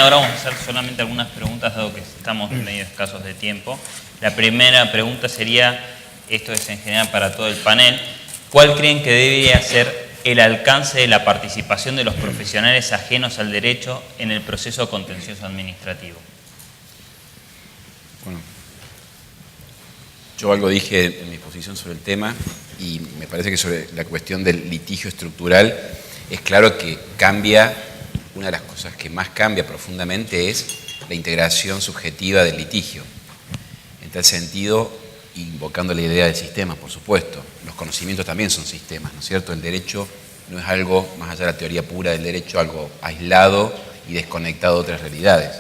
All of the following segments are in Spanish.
ahora vamos a hacer solamente algunas preguntas, dado que estamos medio escasos de tiempo. La primera pregunta sería, esto es en general para todo el panel, ¿cuál creen que debería ser el alcance de la participación de los profesionales ajenos al derecho en el proceso contencioso administrativo? Bueno, yo algo dije en mi exposición sobre el tema y me parece que sobre la cuestión del litigio estructural es claro que cambia, una de las cosas que más cambia profundamente es la integración subjetiva del litigio. En tal sentido, invocando la idea del sistema, por supuesto, los conocimientos también son sistemas, ¿no es cierto? El derecho no es algo, más allá de la teoría pura del derecho, algo aislado y desconectado de otras realidades.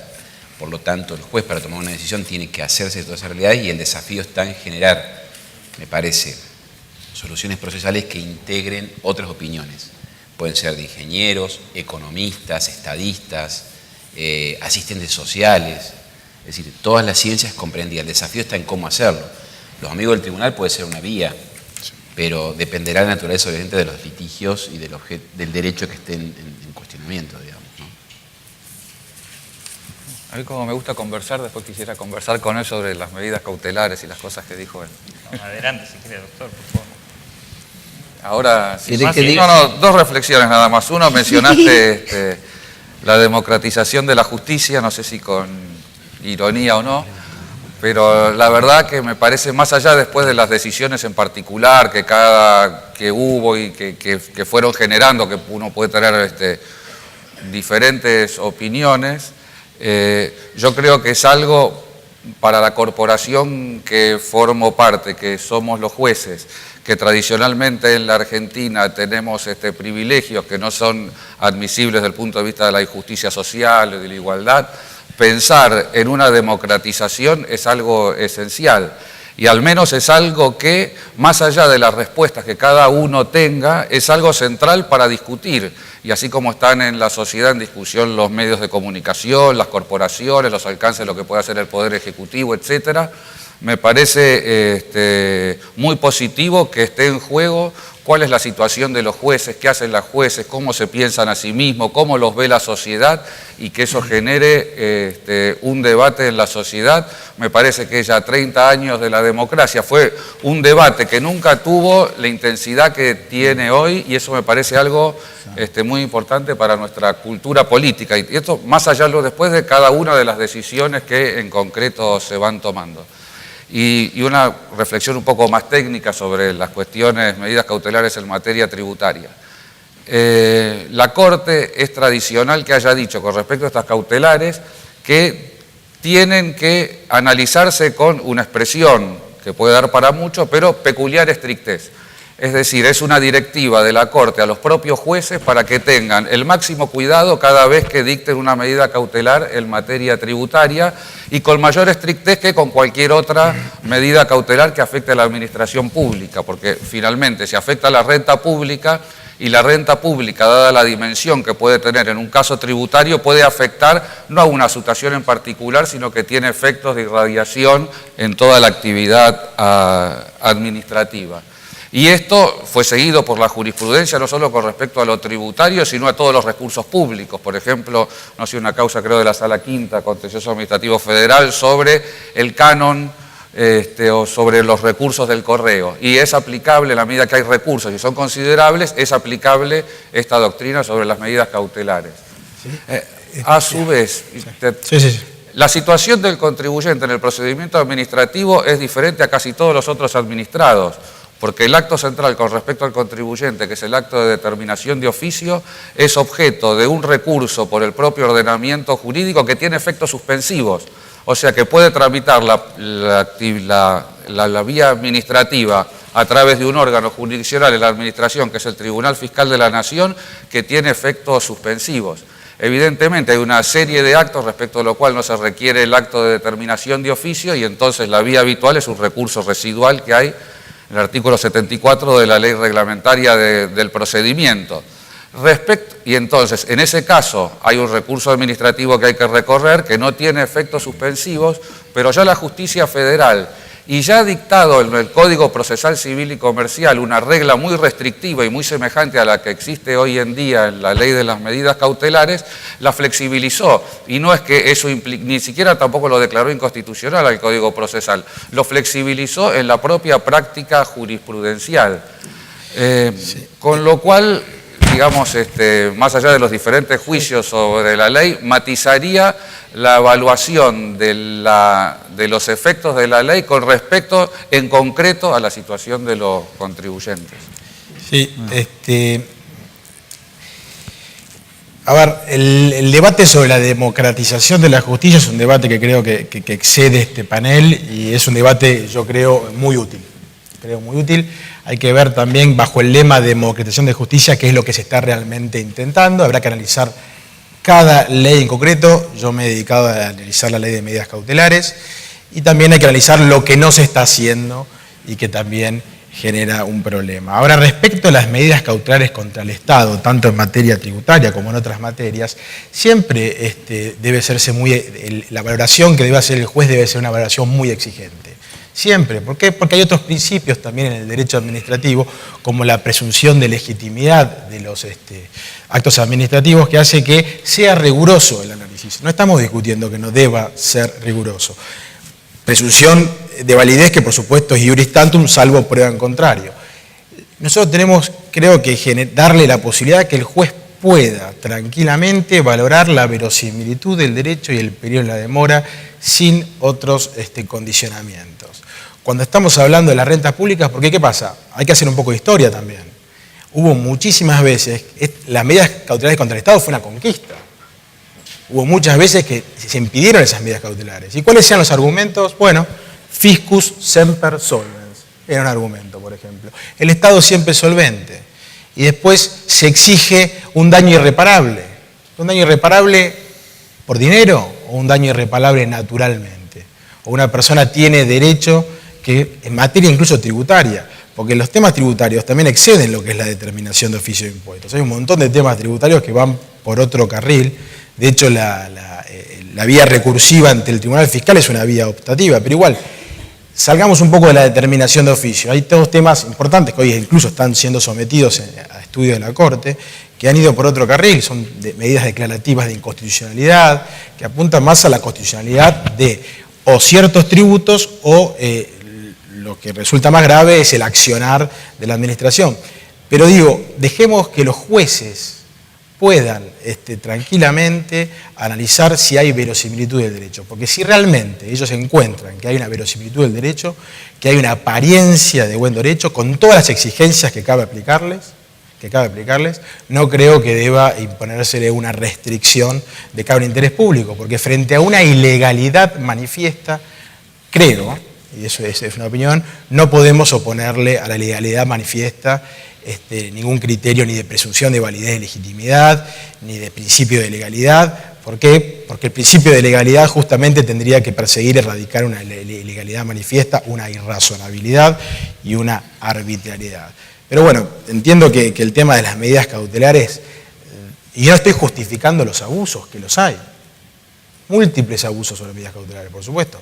Por lo tanto, el juez para tomar una decisión tiene que hacerse de todas esas realidades y el desafío está en generar, me parece, soluciones procesales que integren otras opiniones. Pueden ser de ingenieros, economistas, estadistas, asistentes sociales, es decir, todas las ciencias comprendidas. El desafío está en cómo hacerlo. Los amigos del tribunal puede ser una vía, pero dependerá de la naturaleza obviamente de los litigios y del derecho que esté en cuestionamiento, digamos, ¿no? A mí como me gusta conversar, después quisiera conversar con él sobre las medidas cautelares y las cosas que dijo él. Adelante, si quiere, doctor, por favor. Ahora, dos reflexiones nada más. Uno, mencionaste la democratización de la justicia, no sé si con ironía o no, pero la verdad que me parece, más allá después de las decisiones en particular que hubo y que fueron generando, que uno puede tener diferentes opiniones, yo creo que es algo para la corporación que formo parte, que somos los jueces, que tradicionalmente en la Argentina tenemos privilegios que no son admisibles desde el punto de vista de la injusticia social o de la igualdad. Pensar en una democratización es algo esencial y al menos es algo que, más allá de las respuestas que cada uno tenga, es algo central para discutir. Y así como están en la sociedad en discusión los medios de comunicación, las corporaciones, los alcances de lo que puede hacer el Poder Ejecutivo, etcétera, me parece muy positivo que esté en juego cuál es la situación de los jueces, qué hacen los jueces, cómo se piensan a sí mismos, cómo los ve la sociedad y que eso genere un debate en la sociedad. Me parece que ya 30 años de la democracia fue un debate que nunca tuvo la intensidad que tiene hoy y eso me parece algo muy importante para nuestra cultura política. Y esto más allá después de cada una de las decisiones que en concreto se van tomando. Y una reflexión un poco más técnica sobre las cuestiones, medidas cautelares en materia tributaria. La Corte es tradicional que haya dicho con respecto a estas cautelares que tienen que analizarse con una expresión que puede dar para mucho, pero peculiar estrictez. Es decir, es una directiva de la Corte a los propios jueces para que tengan el máximo cuidado cada vez que dicten una medida cautelar en materia tributaria y con mayor estrictez que con cualquier otra medida cautelar que afecte a la administración pública, porque finalmente si afecta a la renta pública y la renta pública, dada la dimensión que puede tener en un caso tributario, puede afectar no a una situación en particular, sino que tiene efectos de irradiación en toda la actividad administrativa. Y esto fue seguido por la jurisprudencia no solo con respecto a lo tributario, sino a todos los recursos públicos. Por ejemplo, no sé, una causa creo de la Sala Quinta, Contencioso Administrativo Federal, sobre el canon o sobre los recursos del correo. Y es aplicable, en la medida que hay recursos y son considerables, es aplicable esta doctrina sobre las medidas cautelares. A su vez, la situación del contribuyente en el procedimiento administrativo es diferente a casi todos los otros administrados. Porque el acto central con respecto al contribuyente, que es el acto de determinación de oficio, es objeto de un recurso por el propio ordenamiento jurídico que tiene efectos suspensivos. O sea que puede tramitar la vía administrativa a través de un órgano jurisdiccional en la administración, que es el Tribunal Fiscal de la Nación, que tiene efectos suspensivos. Evidentemente hay una serie de actos respecto a lo cual no se requiere el acto de determinación de oficio y entonces la vía habitual es un recurso residual que hay el artículo 74 de la ley reglamentaria del procedimiento. Y entonces, en ese caso, hay un recurso administrativo que hay que recorrer, que no tiene efectos suspensivos, pero ya la justicia federal, y ya ha dictado en el Código Procesal Civil y Comercial una regla muy restrictiva y muy semejante a la que existe hoy en día en la ley de las medidas cautelares, la flexibilizó. Y no es que eso implique, ni siquiera tampoco lo declaró inconstitucional al Código Procesal, lo flexibilizó en la propia práctica jurisprudencial. Con lo cual, digamos, más allá de los diferentes juicios sobre la ley, matizaría la evaluación de los efectos de la ley con respecto, en concreto, a la situación de los contribuyentes. Sí, a ver, el debate sobre la democratización de la justicia es un debate que creo que excede este panel y es un debate, yo creo, muy útil. Hay que ver también bajo el lema democratización de justicia qué es lo que se está realmente intentando. Habrá que analizar cada ley en concreto. Yo me he dedicado a analizar la ley de medidas cautelares y también hay que analizar lo que no se está haciendo y que también genera un problema. Ahora, respecto a las medidas cautelares contra el Estado, tanto en materia tributaria como en otras materias, siempre debe hacerse la valoración que debe hacer el juez debe ser una valoración muy exigente. Siempre. ¿Por qué? Porque hay otros principios también en el derecho administrativo, como la presunción de legitimidad de los actos administrativos, que hace que sea riguroso el análisis. No estamos discutiendo que no deba ser riguroso. Presunción de validez que, por supuesto, es iuris tantum, salvo prueba en contrario. Nosotros tenemos, creo que, darle la posibilidad de que el juez pueda tranquilamente valorar la verosimilitud del derecho y el periodo de la demora sin otros condicionamientos. Cuando estamos hablando de las rentas públicas, porque ¿qué pasa? Hay que hacer un poco de historia también. Hubo muchísimas veces, las medidas cautelares contra el Estado fue una conquista. Hubo muchas veces que se impidieron esas medidas cautelares. ¿Y cuáles eran los argumentos? Bueno, fiscus semper solvens, era un argumento, por ejemplo. El Estado siempre es solvente. Y después se exige un daño irreparable. ¿Un daño irreparable por dinero o un daño irreparable naturalmente? O una persona tiene derecho que en materia incluso tributaria, porque los temas tributarios también exceden lo que es la determinación de oficio de impuestos. Hay un montón de temas tributarios que van por otro carril. De hecho, la vía recursiva ante el Tribunal Fiscal es una vía optativa, pero igual, salgamos un poco de la determinación de oficio. Hay todos temas importantes que hoy incluso están siendo sometidos a estudio de la Corte, que han ido por otro carril, son medidas declarativas de inconstitucionalidad, que apuntan más a la constitucionalidad de o ciertos tributos o lo que resulta más grave es el accionar de la administración. Pero digo, dejemos que los jueces puedan tranquilamente analizar si hay verosimilitud del derecho. Porque si realmente ellos encuentran que hay una verosimilitud del derecho, que hay una apariencia de buen derecho, con todas las exigencias que cabe aplicarles, no creo que deba imponérsele una restricción de cada interés público, porque frente a una ilegalidad manifiesta, creo, y eso es una opinión, no podemos oponerle a la legalidad manifiesta ningún criterio ni de presunción de validez de legitimidad, ni de principio de legalidad. ¿Por qué? Porque el principio de legalidad justamente tendría que perseguir y erradicar una ilegalidad manifiesta, una irrazonabilidad y una arbitrariedad. Pero bueno, entiendo que el tema de las medidas cautelares, y yo no estoy justificando los abusos, que los hay, múltiples abusos sobre medidas cautelares, por supuesto,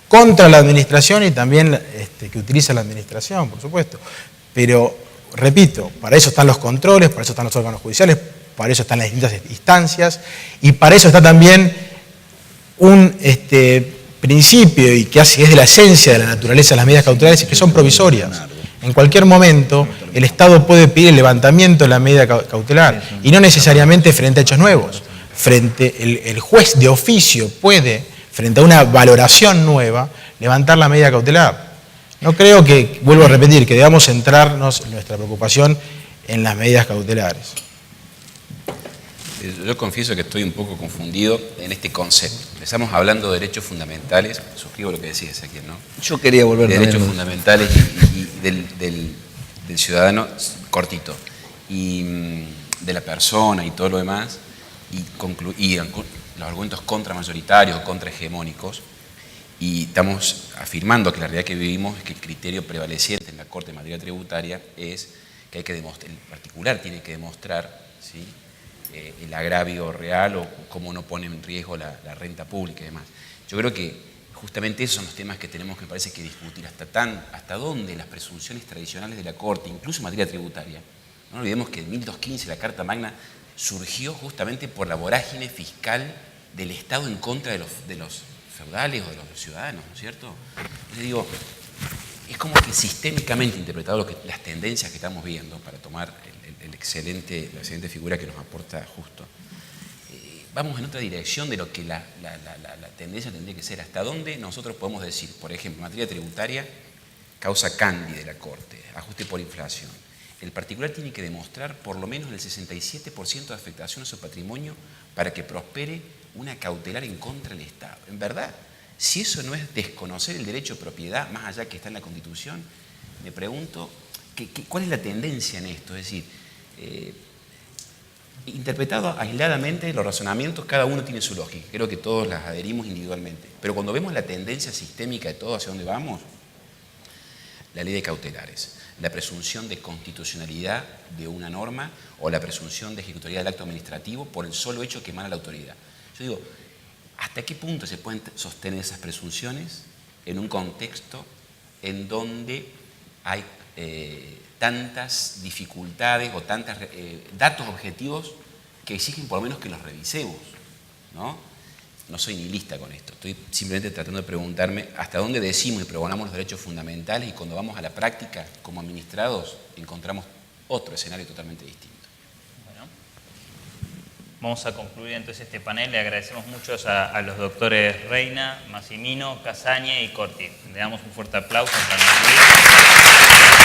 contra la administración y también que utiliza la administración, por supuesto. Pero, repito, para eso están los controles, para eso están los órganos judiciales, para eso están las distintas instancias y para eso está también un principio y que es de la esencia de la naturaleza de las medidas cautelares y que son provisorias. En cualquier momento el Estado puede pedir el levantamiento de la medida cautelar y no necesariamente frente a hechos nuevos. El juez de oficio puede, frente a una valoración nueva, levantar la medida cautelar. No creo que, vuelvo a repetir, que debamos centrarnos en nuestra preocupación en las medidas cautelares. Yo confieso que estoy un poco confundido en este concepto. Empezamos hablando de derechos fundamentales, suscribo lo que decía Ezequiel, ¿no? Yo quería volver de derechos fundamentales y del ciudadano, cortito, y de la persona y todo lo demás, y los argumentos contramayoritarios o contrahegemónicos, y estamos afirmando que la realidad que vivimos es que el criterio prevaleciente en la Corte de materia tributaria es que hay que demostrar, el particular tiene que demostrar, ¿sí?, el agravio real o cómo no pone en riesgo la renta pública y demás. Yo creo que justamente esos son los temas que tenemos que, me parece, que discutir. Hasta dónde las presunciones tradicionales de la Corte, incluso en materia tributaria. No olvidemos que en 1215 la Carta Magna surgió justamente por la vorágine fiscal del Estado en contra de los feudales o de los ciudadanos, ¿no es cierto? Entonces digo, es como que sistémicamente interpretado las tendencias que estamos viendo, para tomar la excelente figura que nos aporta Justo, vamos en otra dirección de lo que la tendencia tendría que ser. Hasta dónde nosotros podemos decir, por ejemplo, en materia tributaria, causa Candy de la Corte, ajuste por inflación. El particular tiene que demostrar por lo menos el 67% de afectación a su patrimonio para que prospere una cautelar en contra del Estado. En verdad, si eso no es desconocer el derecho de propiedad, más allá que está en la Constitución, me pregunto, ¿cuál es la tendencia en esto? Es decir, interpretado aisladamente, los razonamientos, cada uno tiene su lógica. Creo que todos las adherimos individualmente. Pero cuando vemos la tendencia sistémica de todo hacia dónde vamos, la ley de cautelares, la presunción de constitucionalidad de una norma o la presunción de ejecutoriedad del acto administrativo por el solo hecho que emana la autoridad. Yo digo, ¿hasta qué punto se pueden sostener esas presunciones en un contexto en donde hay tantas dificultades o tantos datos objetivos que exigen por lo menos que los revisemos, ¿no? No soy nihilista con esto, estoy simplemente tratando de preguntarme hasta dónde decimos y pregonamos los derechos fundamentales y cuando vamos a la práctica como administrados encontramos otro escenario totalmente distinto. Bueno, vamos a concluir entonces este panel. Le agradecemos mucho a los doctores Reina, Massimino, Casagne y Corti. Le damos un fuerte aplauso para concluir.